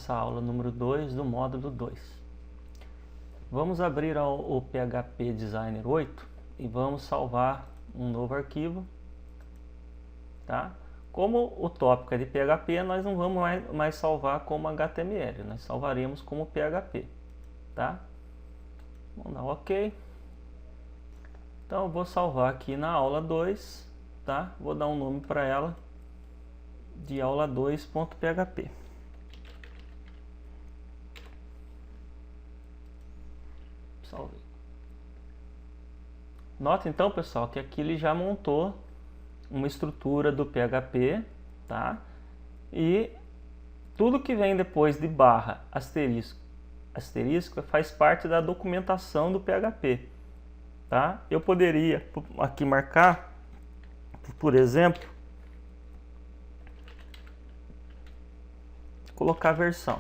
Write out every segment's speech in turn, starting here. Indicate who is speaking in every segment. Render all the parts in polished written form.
Speaker 1: nossa aula número 2 do módulo 2. Vamos abrir o PHP Designer 8 e vamos salvar um novo arquivo, tá? Como o tópico é de PHP, nós não vamos mais salvar como HTML, nós salvaremos como PHP, tá? Vamos dar OK. Então eu vou salvar aqui na aula 2, tá? Vou dar um nome para ela de aula2.php. Salvei. Nota então, pessoal, que aqui ele já montou uma estrutura do PHP, tá? E tudo que vem depois de barra, asterisco faz parte da documentação do PHP, tá? Eu poderia aqui marcar, por exemplo, colocar versão,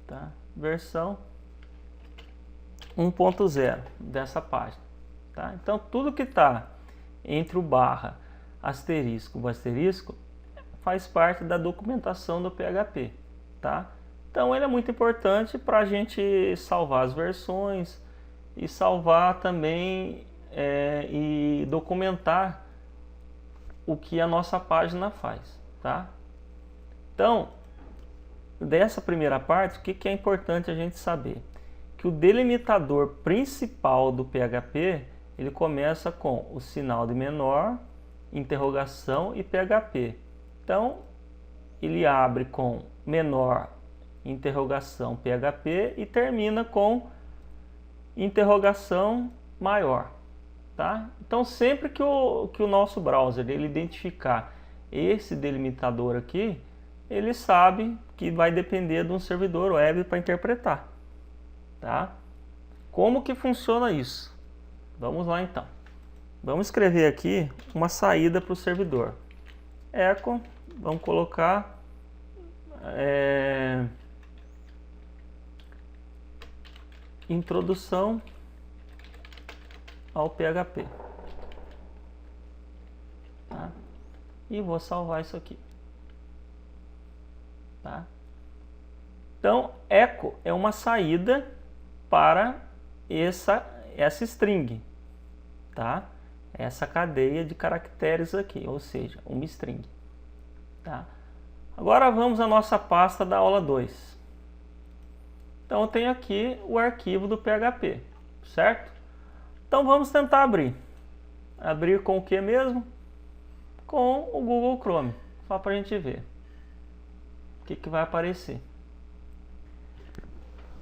Speaker 1: tá? Versão 1.0 dessa página, tá? Então tudo que está entre o barra, asterisco, o asterisco faz parte da documentação do PHP, tá? Então ele é muito importante para a gente salvar as versões e salvar também e documentar o que a nossa página faz, tá? Então, dessa primeira parte, o que é importante a gente saber? Que o delimitador principal do PHP, ele começa com o sinal de menor, interrogação e PHP. Então, ele abre com menor, interrogação, PHP e termina com interrogação maior, tá? Então, sempre que o nosso browser ele identificar esse delimitador aqui, ele sabe que vai depender de um servidor web para interpretar, tá? Como que funciona isso? Vamos lá então. Vamos escrever aqui uma saída para o servidor. Echo, vamos colocar introdução ao PHP, tá? E vou salvar isso aqui, tá? Então, echo é uma saída para essa string, tá? Essa cadeia de caracteres aqui, ou seja, uma string, tá? Agora vamos à nossa pasta da aula 2. Então eu tenho aqui o arquivo do PHP, certo? Então vamos tentar abrir. Abrir com o que mesmo? Com o Google Chrome, só para a gente ver o que vai aparecer.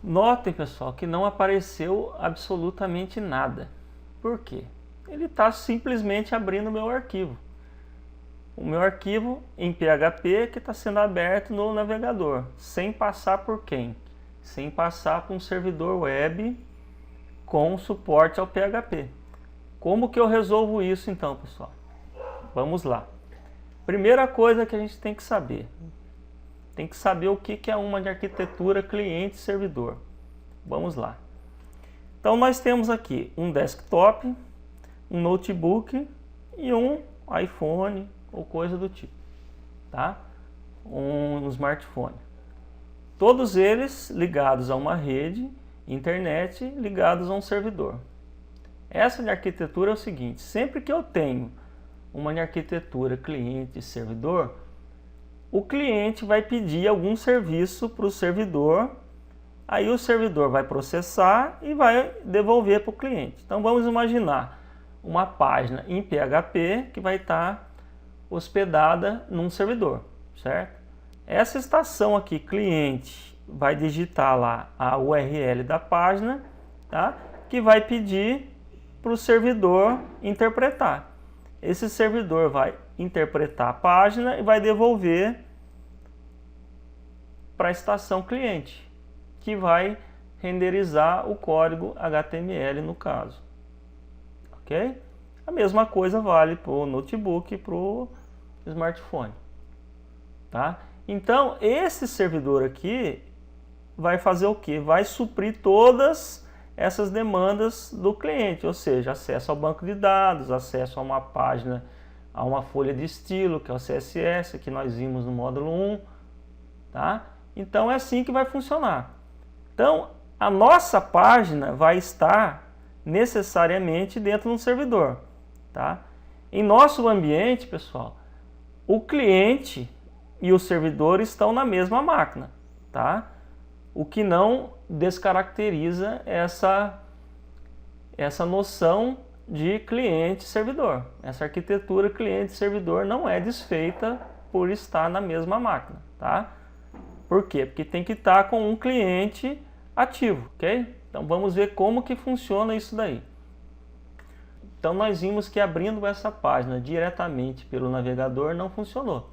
Speaker 1: Notem, pessoal, que não apareceu absolutamente nada. Por quê? Ele está simplesmente abrindo o meu arquivo. O meu arquivo em PHP que está sendo aberto no navegador, sem passar por quem? Sem passar por um servidor web com suporte ao PHP. Como que eu resolvo isso então, pessoal? Vamos lá. Primeira coisa que a gente tem que saber. Tem que saber o que é uma de arquitetura cliente-servidor. Vamos lá. Então nós temos aqui um desktop, um notebook e um iPhone ou coisa do tipo, tá? Um smartphone. Todos eles ligados a uma rede, internet, ligados a um servidor. Essa de arquitetura é o seguinte: sempre que eu tenho uma de arquitetura cliente-servidor, o cliente vai pedir algum serviço para o servidor, aí o servidor vai processar e vai devolver para o cliente. Então vamos imaginar uma página em PHP que vai estar hospedada num servidor, certo? Essa estação aqui, cliente, vai digitar lá a URL da página, tá? Que vai pedir para o servidor interpretar. Esse servidor vai interpretar a página e vai devolver para a estação cliente, que vai renderizar o código HTML no caso. Ok? A mesma coisa vale para o notebook e para o smartphone. Tá? Então, esse servidor aqui vai fazer o que? Vai suprir todas essas demandas do cliente, ou seja, acesso ao banco de dados, acesso a uma página, a uma folha de estilo, que é o CSS, que nós vimos no módulo 1, tá? Então é assim que vai funcionar. Então a nossa página vai estar necessariamente dentro de um servidor, tá? Em nosso ambiente, pessoal, o cliente e o servidor estão na mesma máquina, tá? O que não descaracteriza essa noção de cliente e servidor. Essa arquitetura cliente e servidor não é desfeita por estar na mesma máquina, tá? Por quê? Porque tem que estar com um cliente ativo, ok? Então vamos ver como que funciona isso daí. Então nós vimos que abrindo essa página diretamente pelo navegador não funcionou,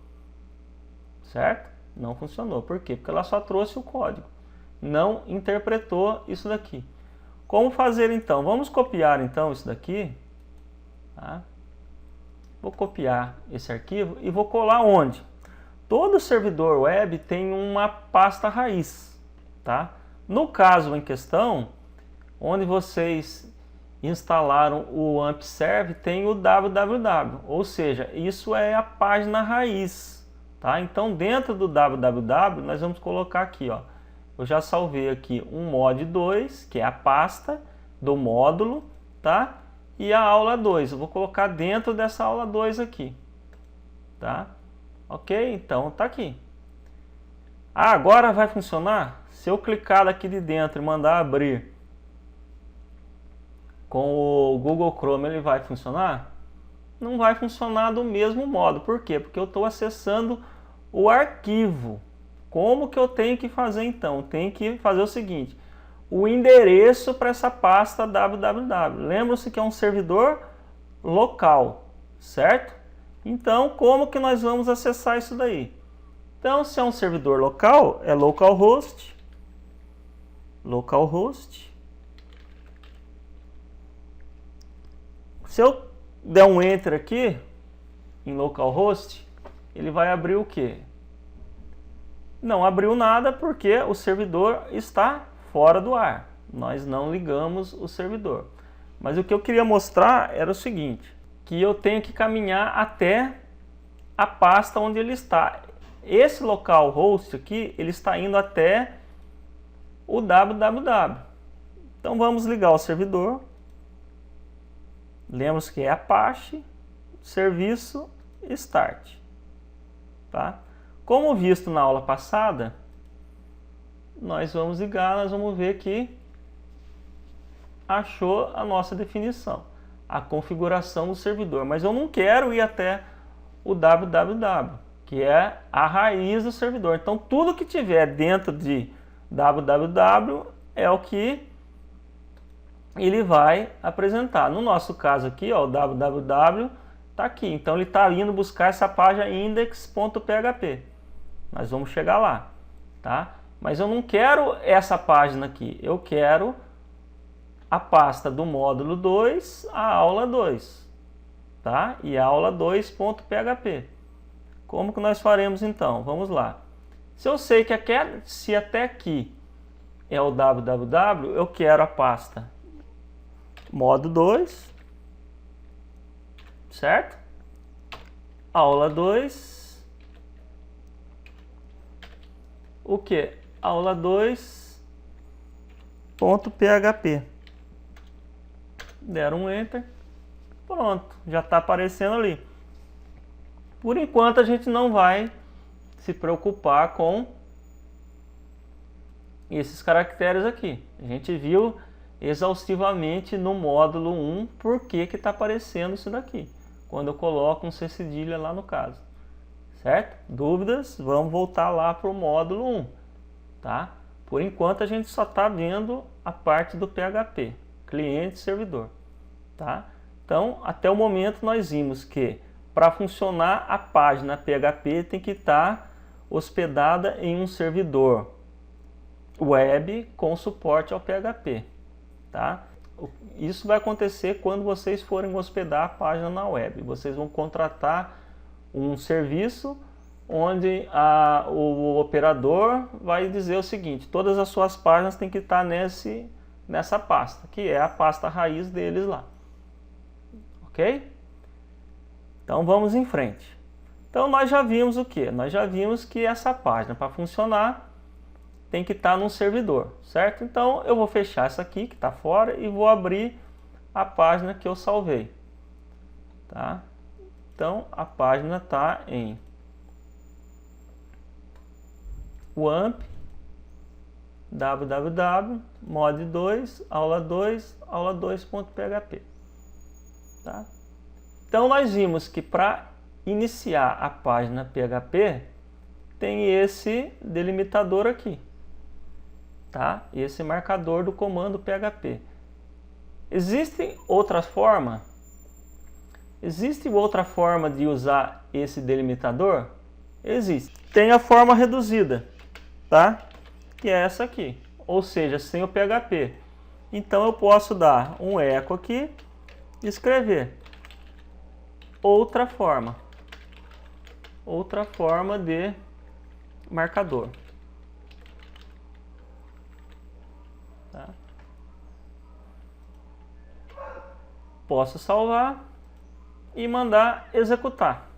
Speaker 1: certo? Não funcionou. Por quê? Porque ela só trouxe o código, não interpretou isso daqui. Como fazer então? Vamos copiar então isso daqui, tá? Vou copiar esse arquivo e vou colar onde? Todo servidor web tem uma pasta raiz, tá? No caso em questão, onde vocês instalaram o AmpServe, tem o www, ou seja, isso é a página raiz, tá? Então dentro do www nós vamos colocar aqui, ó, eu já salvei aqui um mod 2, que é a pasta do módulo, tá? E a aula 2, eu vou colocar dentro dessa aula 2 aqui, tá? Ok? Então tá aqui. Ah, agora vai funcionar? Se eu clicar aqui de dentro e mandar abrir com o Google Chrome, ele vai funcionar? Não vai funcionar do mesmo modo. Por quê? Porque eu estou acessando o arquivo. Como que eu tenho que fazer então? Tenho que fazer o seguinte: o endereço para essa pasta www. Lembra-se que é um servidor local, certo? Então, como que nós vamos acessar isso daí? Então, se é um servidor local, é localhost. Se eu der um enter aqui em localhost, ele vai abrir o quê? Não abriu nada porque o servidor está fora do ar. Nós não ligamos o servidor. Mas o que eu queria mostrar era o seguinte, que eu tenho que caminhar até a pasta onde ele está. Esse localhost aqui, ele está indo até o www. Então vamos ligar o servidor. Lembra-se que é Apache, serviço start, tá? Como visto na aula passada, nós vamos ligar, nós vamos ver que achou a nossa definição, a configuração do servidor, mas eu não quero ir até o www, que é a raiz do servidor. Então tudo que tiver dentro de www é o que ele vai apresentar. No nosso caso aqui, ó, o www está aqui. Então ele está indo buscar essa página index.php. Nós vamos chegar lá, tá? Mas eu não quero essa página aqui. Eu quero a pasta do módulo 2, a aula 2, tá? E a aula 2.php. Como que nós faremos então? Vamos lá. Se eu sei que se até aqui é o www, eu quero a pasta módulo 2, certo? Aula 2, o que? Aula 2.php. Deram um enter, pronto, já está aparecendo ali. Por enquanto a gente não vai se preocupar com esses caracteres aqui. A gente viu exaustivamente no módulo 1 por que está aparecendo isso daqui, quando eu coloco um C cedilha lá no caso, certo? Dúvidas? Vamos voltar lá para o módulo 1, tá? Por enquanto a gente só está vendo a parte do PHP, cliente e servidor, tá? Então, até o momento nós vimos que para funcionar a página PHP tem que estar hospedada em um servidor web com suporte ao PHP. Tá? Isso vai acontecer quando vocês forem hospedar a página na web. Vocês vão contratar um serviço onde o operador vai dizer o seguinte: todas as suas páginas têm que estar nessa pasta, que é a pasta raiz deles lá. Ok? Então vamos em frente. Então nós já vimos o que? Nós já vimos que essa página, para funcionar, tem que estar num servidor, certo? Então eu vou fechar essa aqui que está fora e vou abrir a página que eu salvei, tá? Então a página está em WAMP www mod2 aula2.php, tá? Então nós vimos que para iniciar a página PHP tem esse delimitador aqui, tá? Esse marcador do comando PHP. Existe outra forma de usar esse delimitador? Existe. Tem a forma reduzida, tá? Que é essa aqui, ou seja, sem o PHP. Então eu posso dar um eco aqui e escrever outra forma de marcador, tá? Posso salvar e mandar executar.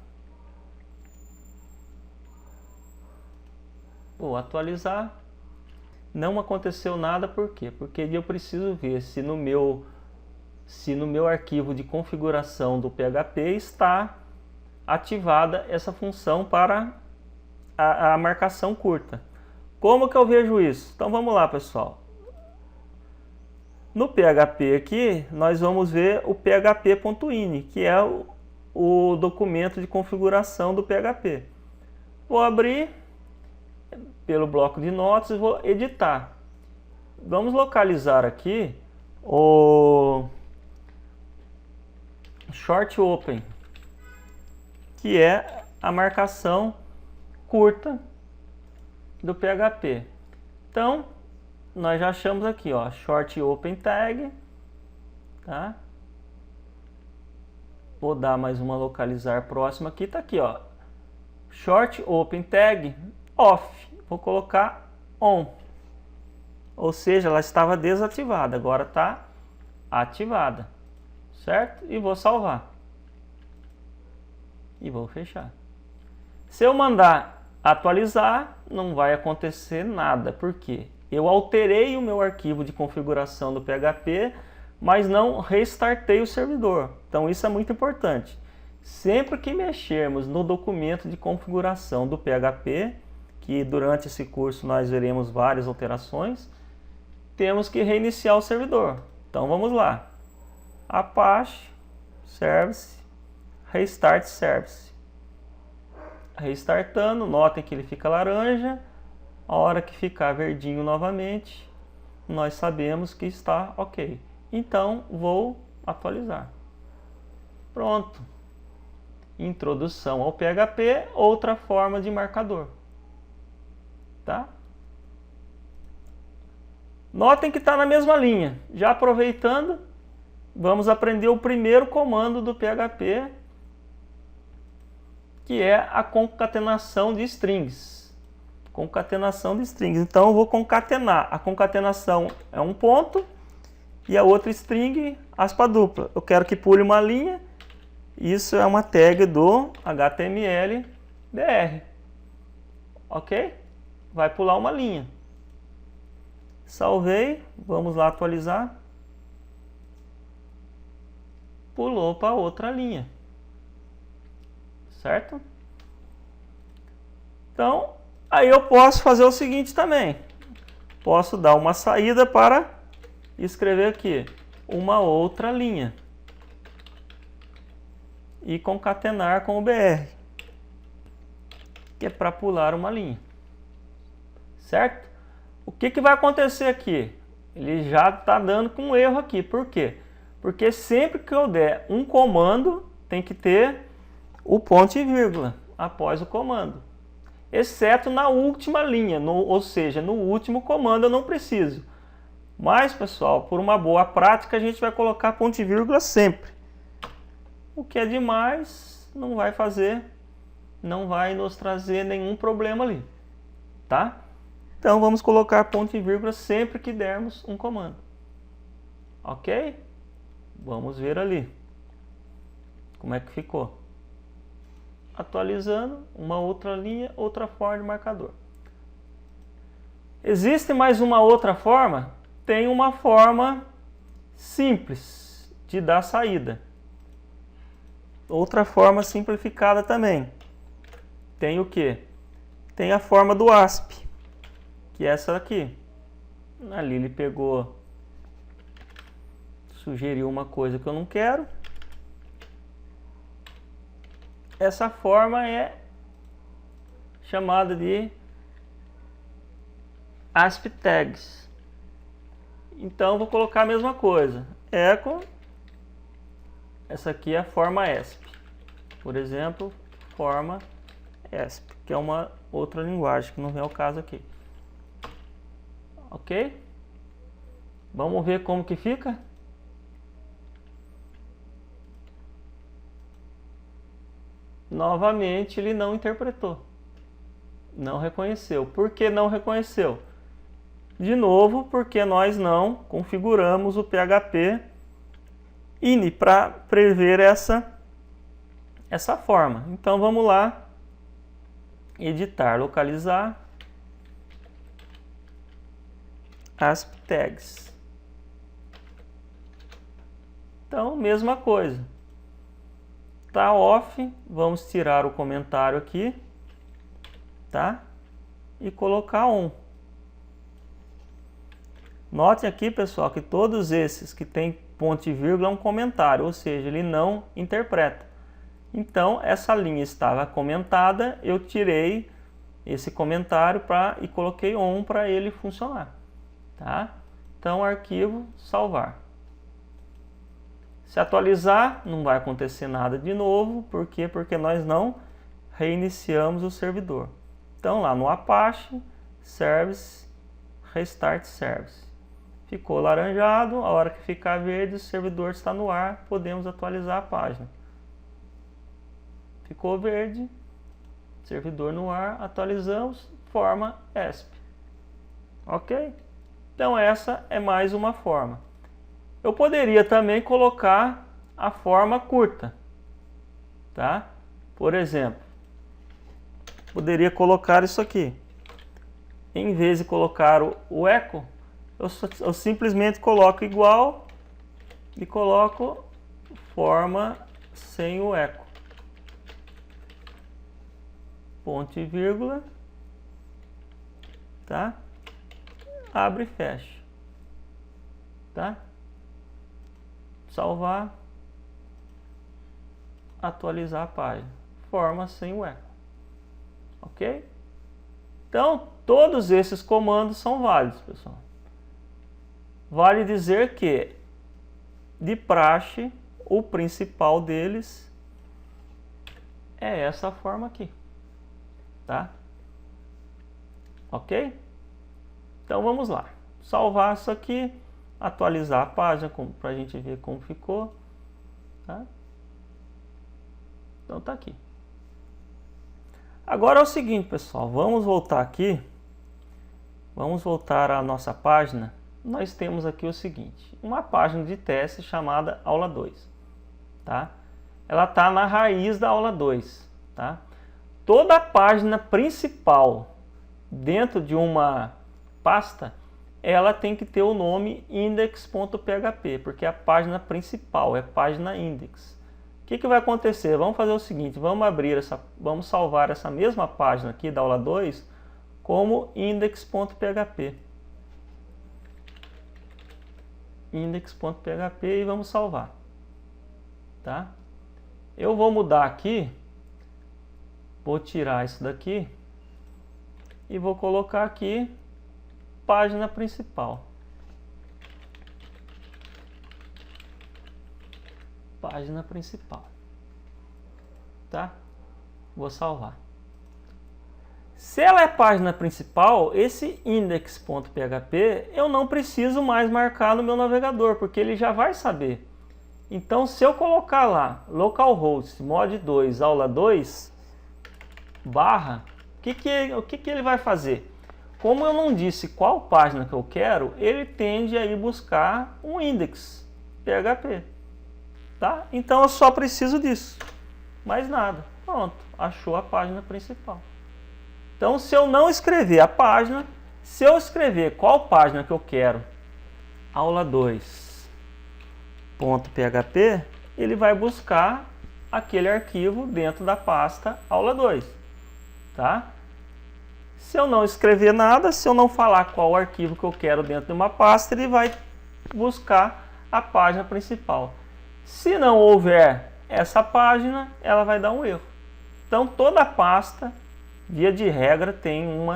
Speaker 1: Vou atualizar. Não aconteceu nada, por quê? Porque eu preciso ver se no meu arquivo de configuração do PHP está ativada essa função para a marcação curta. Como que eu vejo isso? Então vamos lá, pessoal. No PHP aqui, nós vamos ver o php.ini, que é o documento de configuração do PHP. Vou abrir pelo bloco de notas e vou editar. Vamos localizar aqui o short open, que é a marcação curta do PHP. Então, nós já achamos aqui, ó, short open tag, tá? Vou dar mais uma localizar próxima aqui, tá aqui, ó, short open tag off. Vou colocar on, ou seja, ela estava desativada, agora está ativada, certo? E vou salvar e vou fechar. Se eu mandar atualizar, não vai acontecer nada, porque eu alterei o meu arquivo de configuração do PHP, mas não restartei o servidor. Então isso é muito importante. Sempre que mexermos no documento de configuração do PHP, que durante esse curso nós veremos várias alterações, temos que reiniciar o servidor. Então vamos lá. Apache Service Restart Service. Restartando, notem que ele fica laranja. A hora que ficar verdinho novamente, nós sabemos que está ok. Então vou atualizar. Pronto. Introdução ao PHP, outra forma de marcador. Tá? Notem que está na mesma linha. Já aproveitando, vamos aprender o primeiro comando do PHP, que é a concatenação de strings. Concatenação de strings. Então eu vou concatenar. A concatenação é um ponto e a outra string, aspa dupla. Eu quero que pule uma linha. Isso é uma tag do HTML BR. Ok? Vai pular uma linha. Salvei, vamos lá atualizar. Pulou para outra linha. Certo? Então, aí eu posso fazer o seguinte também. Posso dar uma saída para escrever aqui uma outra linha. E concatenar com o BR, que é para pular uma linha. Certo? O que vai acontecer aqui? Ele já está dando com um erro aqui. Por quê? Porque sempre que eu der um comando, tem que ter o ponto e vírgula após o comando. Exceto na última linha, ou seja, no último comando eu não preciso. Mas, pessoal, por uma boa prática, a gente vai colocar ponto e vírgula sempre. O que é demais não vai nos trazer nenhum problema ali. Tá? Então vamos colocar ponto e vírgula sempre que dermos um comando. Ok? Vamos ver ali como é que ficou. atualizando, uma outra linha, outra forma de marcador. Existe mais uma outra forma? Tem uma forma simples de dar saída. Outra forma simplificada também. Tem o que? Tem a forma do ASP, que é essa daqui. Ali ele pegou, sugeriu uma coisa que eu não quero. Essa forma é chamada de ASP tags. Então vou colocar a mesma coisa. Echo, essa aqui é a forma ASP. Por exemplo, forma ASP, que é uma outra linguagem que não vem ao caso aqui. Ok? Vamos ver como que fica? Novamente ele não interpretou. Não reconheceu. Por que não reconheceu? De novo, porque nós não configuramos o PHP ini para prever essa forma. Então vamos lá, editar, localizar, ASP tags. Então, mesma coisa. Tá off, vamos tirar o comentário aqui, tá? E colocar on. Notem aqui, pessoal, que todos esses que tem ponto e vírgula é um comentário, ou seja, ele não interpreta. Então, essa linha estava comentada, eu tirei esse comentário e coloquei on para ele funcionar. Tá? Então, arquivo, salvar. Se atualizar, não vai acontecer nada de novo. Por quê? Porque nós não reiniciamos o servidor. Então, lá no Apache, Service, Restart Service. Ficou laranjado, a hora que ficar verde, o servidor está no ar, podemos atualizar a página. Ficou verde, servidor no ar, atualizamos, forma ASP. Ok? Então essa é mais uma forma. Eu poderia também colocar a forma curta, tá? Por exemplo, poderia colocar isso aqui. Em vez de colocar o echo, eu simplesmente coloco igual e coloco forma sem o echo. Ponto e vírgula, tá? Abre e fecha, tá? Salvar, atualizar a página, forma sem o echo, ok? Então, todos esses comandos são válidos, pessoal. Vale dizer que, de praxe, o principal deles é essa forma aqui, tá? Ok? Então vamos lá. Salvar isso aqui, atualizar a página para a gente ver como ficou, tá? Então tá aqui. Agora é o seguinte, pessoal, vamos voltar aqui. Vamos voltar à nossa página. Nós temos aqui o seguinte, uma página de teste chamada aula 2, tá? Ela está na raiz da aula 2, tá? Toda a página principal dentro de uma pasta, ela tem que ter o nome index.php, porque é a página principal, é a página index. O que vai acontecer? Vamos fazer o seguinte, vamos salvar essa mesma página aqui da aula 2 como index.php. Index.php e vamos salvar, tá? Eu vou mudar aqui, vou tirar isso daqui e vou colocar aqui página principal. Página principal, tá? Vou salvar. Se ela é página principal, esse index.php eu não preciso mais marcar no meu navegador, porque ele já vai saber. Então, se eu colocar lá, localhost mod 2, aula 2, barra, o que ele vai fazer? Como eu não disse qual página que eu quero, ele tende a ir buscar um index.php, tá? Então, eu só preciso disso, mais nada. pronto, achou a página principal. Então, se eu não escrever a página, se eu escrever qual página que eu quero, aula 2.php, ele vai buscar aquele arquivo dentro da pasta aula 2, tá? Se eu não escrever nada, se eu não falar qual arquivo que eu quero dentro de uma pasta, ele vai buscar a página principal. Se não houver essa página, ela vai dar um erro. Então, toda pasta, via de regra, tem um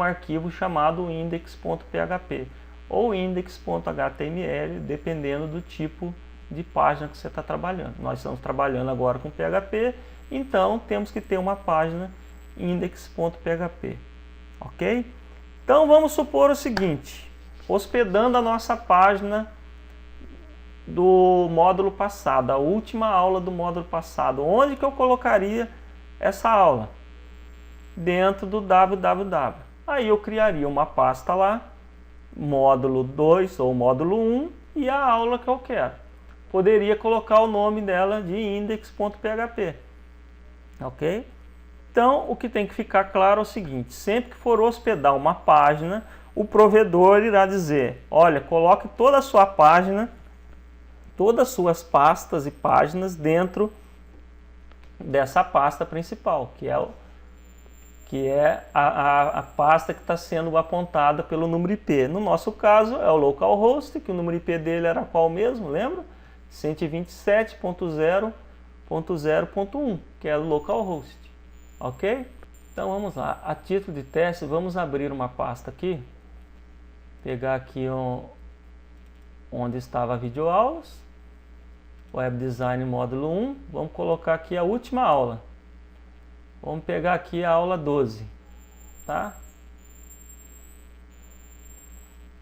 Speaker 1: arquivo chamado index.php ou index.html, dependendo do tipo de página que você está trabalhando. Nós estamos trabalhando agora com PHP, então temos que ter uma página index.php, ok? Então vamos supor o seguinte, hospedando a nossa página do módulo passado, a última aula do módulo passado, onde que eu colocaria essa aula? Dentro do www. Aí eu criaria uma pasta lá, módulo 2 ou módulo 1 e a aula que eu quero. Poderia colocar o nome dela de index.php, ok? Então, o que tem que ficar claro é o seguinte, sempre que for hospedar uma página, o provedor irá dizer, olha, coloque toda a sua página, todas as suas pastas e páginas dentro dessa pasta principal, que é a pasta que está sendo apontada pelo número IP. No nosso caso, é o localhost, que o número IP dele era qual mesmo, lembra? 127.0.0.1, que é o localhost. Ok? Então vamos lá. A título de teste, vamos abrir uma pasta aqui. Pegar aqui onde estava a videoaulas. Web Design módulo 1. Vamos colocar aqui a última aula. Vamos pegar aqui a aula 12. Tá?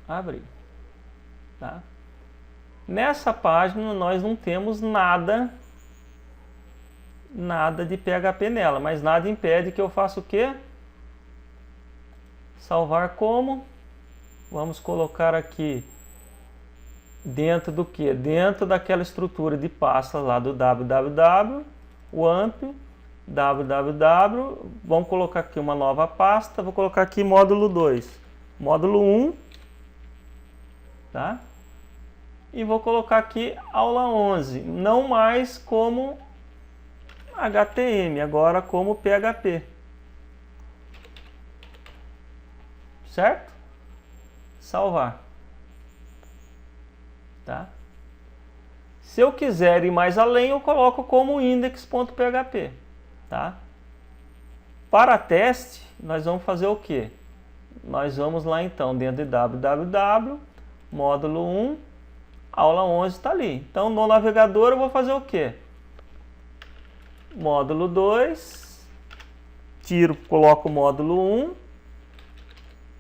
Speaker 1: Abrir. Tá? Nessa página nós não temos nada de PHP nela, mas nada impede que eu faça o quê? Salvar como? Vamos colocar aqui dentro do que? Dentro daquela estrutura de pasta lá do www, wamp, www, vamos colocar aqui uma nova pasta, vou colocar aqui módulo 2, módulo 1, tá? E vou colocar aqui aula 11, não mais como HTML, agora como PHP. Certo? Salvar. Tá? Se eu quiser ir mais além, eu coloco como index.php. Tá? Para teste, nós vamos fazer o quê? Nós vamos lá então dentro de www, módulo 1, aula 11 está ali. Então no navegador eu vou fazer o quê? Módulo 2, coloco o módulo 1,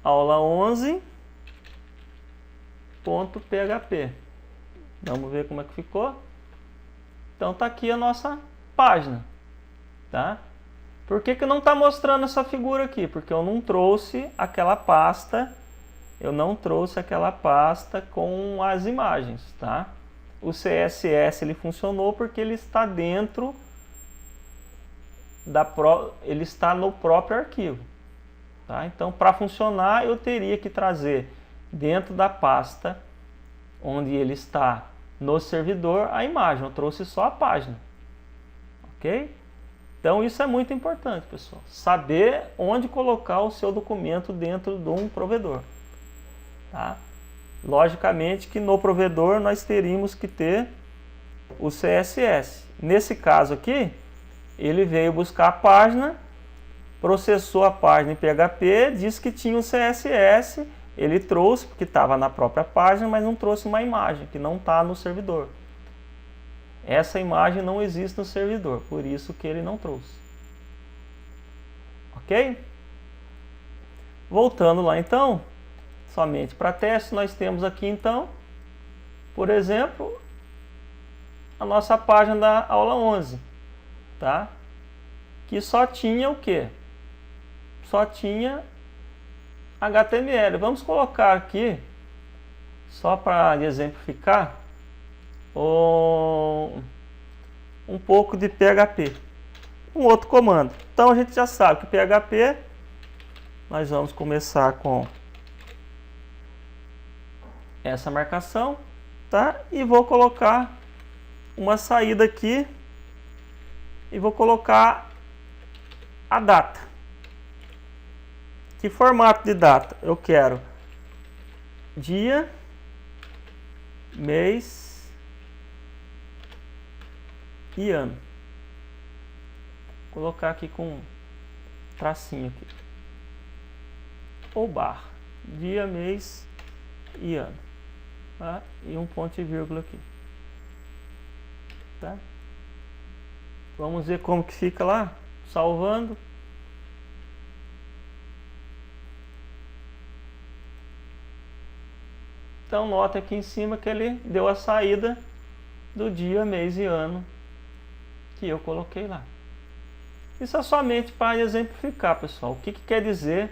Speaker 1: aula 11.php. Vamos ver como é que ficou. Então tá aqui a nossa página, tá? Por que que não está mostrando essa figura aqui? Porque eu não trouxe aquela pasta, com as imagens, tá? O CSS ele funcionou porque ele está dentro ele está no próprio arquivo, tá? Então, para funcionar, eu teria que trazer dentro da pasta onde ele está no servidor a imagem. Eu trouxe só a página, ok? Então, isso é muito importante, pessoal. Saber onde colocar o seu documento dentro de um provedor, tá? Logicamente que no provedor nós teríamos que ter o CSS. Nesse caso aqui, ele veio buscar a página, processou a página em PHP, disse que tinha um CSS, ele trouxe, porque estava na própria página, mas não trouxe uma imagem, que não está no servidor. Essa imagem não existe no servidor, por isso que ele não trouxe. Ok? Voltando lá então, somente para teste, nós temos aqui então, por exemplo, a nossa página da aula 11. Tá? Que só tinha o quê? Só tinha HTML. Vamos colocar aqui, só para exemplificar, um pouco de PHP. um outro comando. Então a gente já sabe que PHP, nós vamos começar com essa marcação, tá? E vou colocar uma saída aqui e vou colocar a data. Que formato de data? Eu quero dia, mês e ano. Vou colocar aqui com um tracinho aqui. Ou barra. Dia, mês e ano. Tá? E um ponto e vírgula aqui. Tá? Vamos ver como que fica lá. Salvando. Então nota aqui em cima que ele deu a saída do dia, mês e ano que eu coloquei lá. Isso é somente para exemplificar, pessoal. O que quer dizer?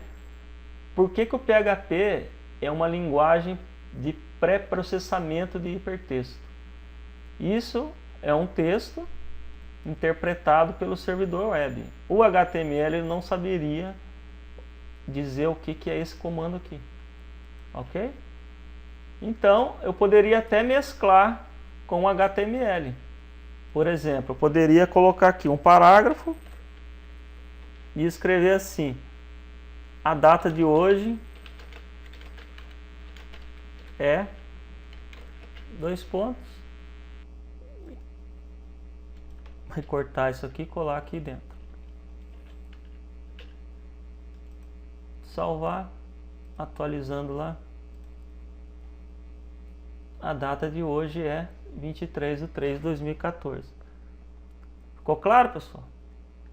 Speaker 1: Por que o PHP é uma linguagem de pré-processamento de hipertexto? Isso é um texto interpretado pelo servidor web. O HTML não saberia dizer o que é esse comando aqui. Ok? Então, eu poderia até mesclar com o HTML. Por exemplo, eu poderia colocar aqui um parágrafo e escrever assim: a data de hoje é ... Recortar isso aqui e colar aqui dentro. Salvar, atualizando lá. A data de hoje é 23/3/2014. Ficou claro, pessoal?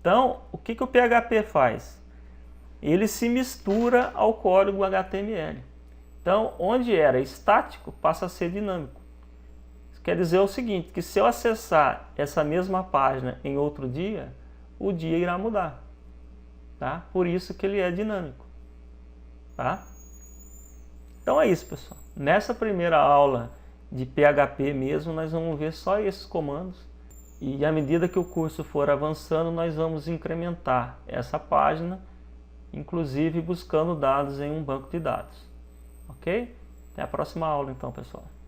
Speaker 1: Então, o que o PHP faz? Ele se mistura ao código HTML. Então, onde era estático, passa a ser dinâmico. Isso quer dizer o seguinte, que se eu acessar essa mesma página em outro dia, o dia irá mudar. Tá? Por isso que ele é dinâmico. Tá? Então é isso, pessoal. Nessa primeira aula de PHP mesmo, nós vamos ver só esses comandos. E à medida que o curso for avançando, nós vamos incrementar essa página, inclusive buscando dados em um banco de dados. Ok? Até a próxima aula então, pessoal.